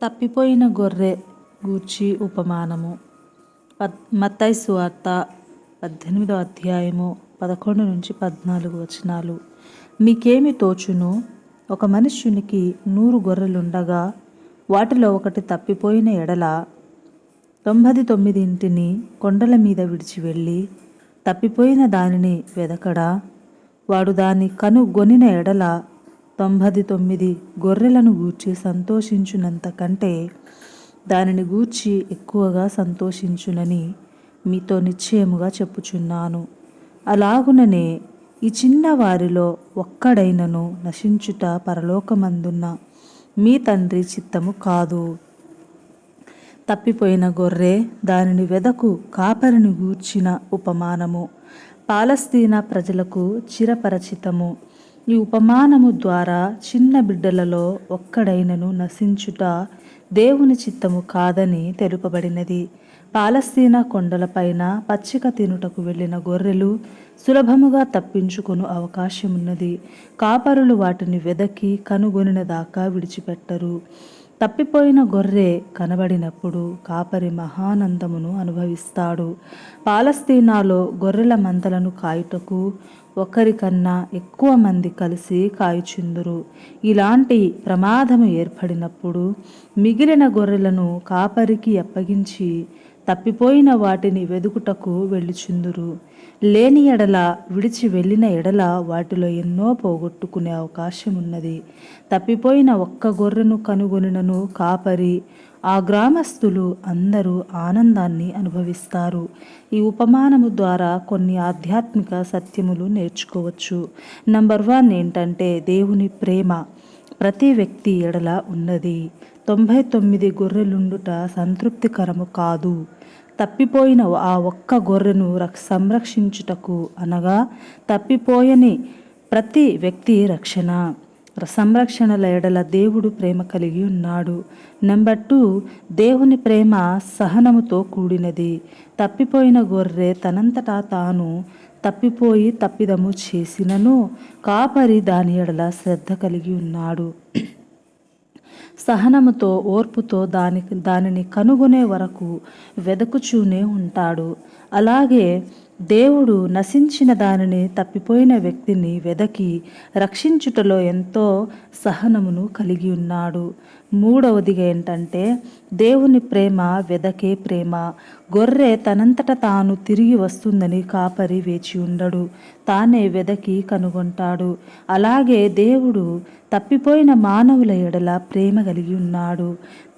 తప్పిపోయిన గొర్రె గూర్చి ఉపమానము. మత్తయి సువార్త 18వ అధ్యాయము 11-14 వచనాలు. మీకేమి తోచును? ఒక మనుష్యునికి 100 గొర్రెలుండగా వాటిలో ఒకటి తప్పిపోయిన ఎడల 99 కొండల మీద విడిచి వెళ్ళి తప్పిపోయిన దానిని వెదకడా? వాడు దాన్ని కనుగొనిన ఎడల 99 గొర్రెలను గూర్చి సంతోషించునంత కంటే దానిని గూర్చి ఎక్కువగా సంతోషించునని మీతో నిశ్చయముగా చెప్పుచున్నాను. అలాగుననే ఈ చిన్న వారిలో ఒక్కడైనను నశించుట పరలోకమందున్న మీ తండ్రి చిత్తము కాదు. తప్పిపోయిన గొర్రె దానిని వెదకు కాపరిని గూర్చిన ఉపమానము. పాలస్తీనా ప్రజలకు చిరపరిచితము. ఈ ఉపమానము ద్వారా చిన్న బిడ్డలలో ఒక్కడైనను నశించుట దేవుని చిత్తము కాదని తెలుపబడినది. పాలస్తీనా కొండలపైన పచ్చిక తినుటకు వెళ్ళిన గొర్రెలు సులభముగా తప్పించుకొను అవకాశమున్నది. కాపరులు వాటిని వెదకి కనుగొనిన దాకా విడిచిపెట్టరు. తప్పిపోయిన గొర్రె కనబడినప్పుడు కాపరి మహానందమును అనుభవిస్తాడు. పాలస్తీనాలో గొర్రెల మందలను కాయుటకు ఒకరికన్నా ఎక్కువ మంది కలిసి కాయుచుందురు. ఇలాంటి ప్రమాదము ఏర్పడినప్పుడు మిగిలిన గొర్రెలను కాపరికి అప్పగించి తప్పిపోయిన వాటిని వెదుకుటకు వెళ్ళుచుందురు. లేని ఎడల, విడిచి వెళ్ళిన ఎడల వాటిలో ఎన్నో పోగొట్టుకునే అవకాశమున్నది. తప్పిపోయిన ఒక్క గొర్రెను కనుగొనినను కాపరి, ఆ గ్రామస్తులు అందరూ ఆనందాన్ని అనుభవిస్తారు. ఈ ఉపమానము ద్వారా కొన్ని ఆధ్యాత్మిక సత్యములు నేర్చుకోవచ్చు. నంబర్ 1 ఏంటంటే దేవుని ప్రేమ ప్రతి వ్యక్తి ఎడల ఉన్నది. 99 గొర్రెలుండుట సంతృప్తికరము కాదు. తప్పిపోయిన ఆ ఒక్క గొర్రెను సంరక్షించుటకు అనగా తప్పిపోయని ప్రతి వ్యక్తి రక్షణ సంరక్షణల ఎడల దేవుడు ప్రేమ కలిగి ఉన్నాడు. నెంబర్ 2, దేవుని ప్రేమ సహనముతో కూడినది. తప్పిపోయిన గొర్రె తనంతటా తాను తప్పిపోయి తప్పిదము చేసినను కాపరి దాని ఎడల శ్రద్ధ కలిగి ఉన్నాడు. సహనముతో, ఓర్పుతో దానిని కనుగొనే వరకు వెదకుచూనే ఉంటాడు. అలాగే దేవుడు నశించిన దానిని, తప్పిపోయిన వ్యక్తిని వెదకి రక్షించుటలో ఎంతో సహనమును కలిగి ఉన్నాడు. 3వదిగా ఏంటంటే దేవుని ప్రేమ వెదకే ప్రేమ. గొర్రె తనంతట తాను తిరిగి వస్తుందని కాపరి వేచి ఉండడు, తానే వెదకి కనుగొంటాడు. అలాగే దేవుడు తప్పిపోయిన మానవుల ఎడల ప్రేమ కలిగి ఉన్నాడు.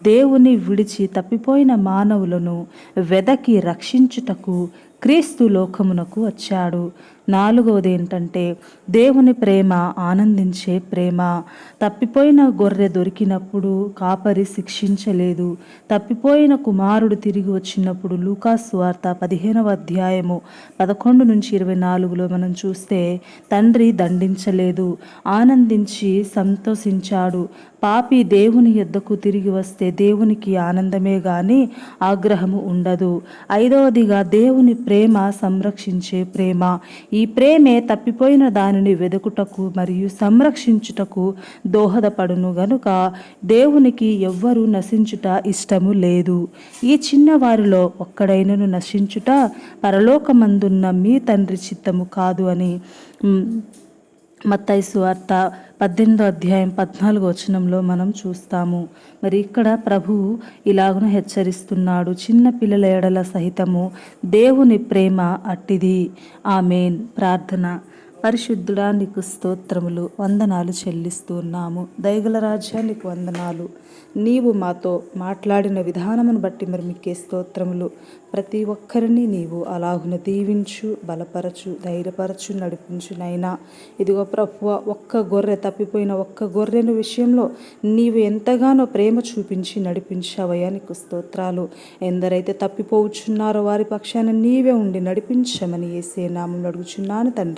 దేవుని విడిచి తప్పిపోయిన మానవులను వెదకి రక్షించుటకు క్రీస్తు లోకమునకు వచ్చాడు. 4వది ఏంటంటే దేవుని ప్రేమ ఆనందించే ప్రేమ. తప్పిపోయిన గొర్రె దొరికినప్పుడు కాపరి శిక్షించలేదు. తప్పిపోయిన కుమారుడు తిరిగి వచ్చినప్పుడు లూకాసు సువార్త 15వ అధ్యాయము 11-24లో మనం చూస్తే తండ్రి దండించలేదు, ఆనందించి సంతోషించాడు. పాపి దేవుని యొద్దకు తిరిగి వస్తే దేవునికి ఆనందమే గాని ఆగ్రహము ఉండదు. 5వదిగా దేవుని ప్రేమ సంరక్షించే ప్రేమ. ఈ ప్రేమే తప్పిపోయిన దానిని వెదుకుటకు మరియు సంరక్షించుటకు దోహదపడును గనుక దేవునికి ఎవ్వరూ నశించుట ఇష్టము లేదు. ఈ చిన్న వారిలో ఒక్కడైనను నశించుట పరలోకమందున్న మీ తండ్రి చిత్తము కాదు అని మత్తయి సువార్త 18వ అధ్యాయం 14వ వచనంలో మనం చూస్తాము. మరి ఇక్కడ ప్రభువు ఇలాగున హెచ్చరిస్తున్నాడు, చిన్న పిల్లల ఎడల సహితము దేవుని ప్రేమ అట్టిది. ఆమేన్. ప్రార్థన. పరిశుద్ధుడా, నీకు స్తోత్రములు, వందనాలు చెల్లిస్తున్నాము. దయగల రాజా, నీకు వందనాలు. నీవు మాతో మాట్లాడిన విధానమును బట్టి మరి మీకే స్తోత్రములు. ప్రతి ఒక్కరిని నీవు అలాగున దీవించు, బలపరచు, ధైర్యపరచు, నడిపించు నైనా. ఇదిగో ప్రభువా, తప్పిపోయిన ఒక్క గొర్రెను విషయంలో నీవు ఎంతగానో ప్రేమ చూపించి నడిపించావయ్యా, నీకు స్తోత్రాలు. ఎందరైతే తప్పిపోవచ్చున్నారో వారి పక్షాన నీవే ఉండి నడిపించమని యేసే నామములో అడుగుచున్నాను తండ్రి.